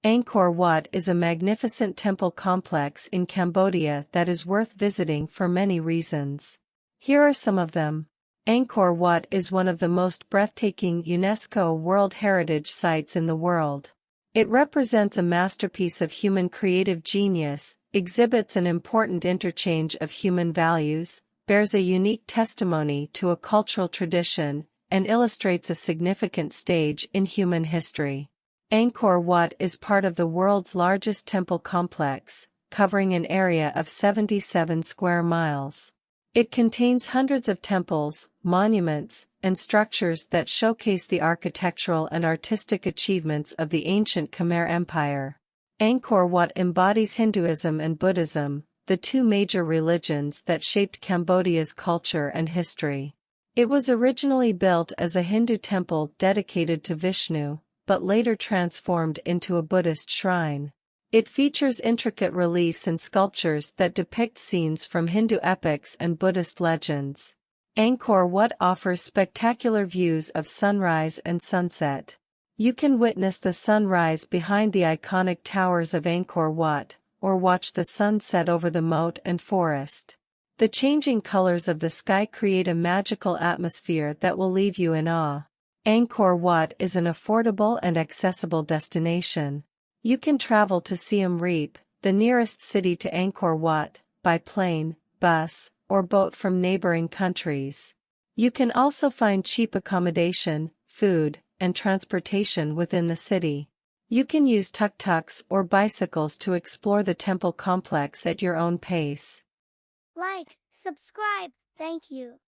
Angkor Wat is a magnificent temple complex in Cambodia that is worth visiting for many reasons. Here are some of them. Angkor Wat is one of the most breathtaking UNESCO World Heritage sites in the world. It represents a masterpiece of human creative genius, exhibits an important interchange of human values, bears a unique testimony to a cultural tradition, and illustrates a significant stage in human history. Angkor Wat is part of the world's largest temple complex, covering an area of 77 square miles. It contains hundreds of temples, monuments, and structures that showcase the architectural and artistic achievements of the ancient Khmer Empire. Angkor Wat embodies Hinduism and Buddhism, the two major religions that shaped Cambodia's culture and history. It was originally built as a Hindu temple dedicated to Vishnu, but later transformed into a Buddhist shrine. It features intricate reliefs and sculptures that depict scenes from Hindu epics and Buddhist legends. Angkor Wat offers spectacular views of sunrise and sunset. You can witness the sunrise behind the iconic towers of Angkor Wat, or watch the sunset over the moat and forest. The changing colors of the sky create a magical atmosphere that will leave you in awe. Angkor Wat is an affordable and accessible destination. You can travel to Siem Reap, the nearest city to Angkor Wat, by plane, bus, or boat from neighboring countries. You can also find cheap accommodation, food, and transportation within the city. You can use tuk-tuks or bicycles to explore the temple complex at your own pace. Like, subscribe, thank you.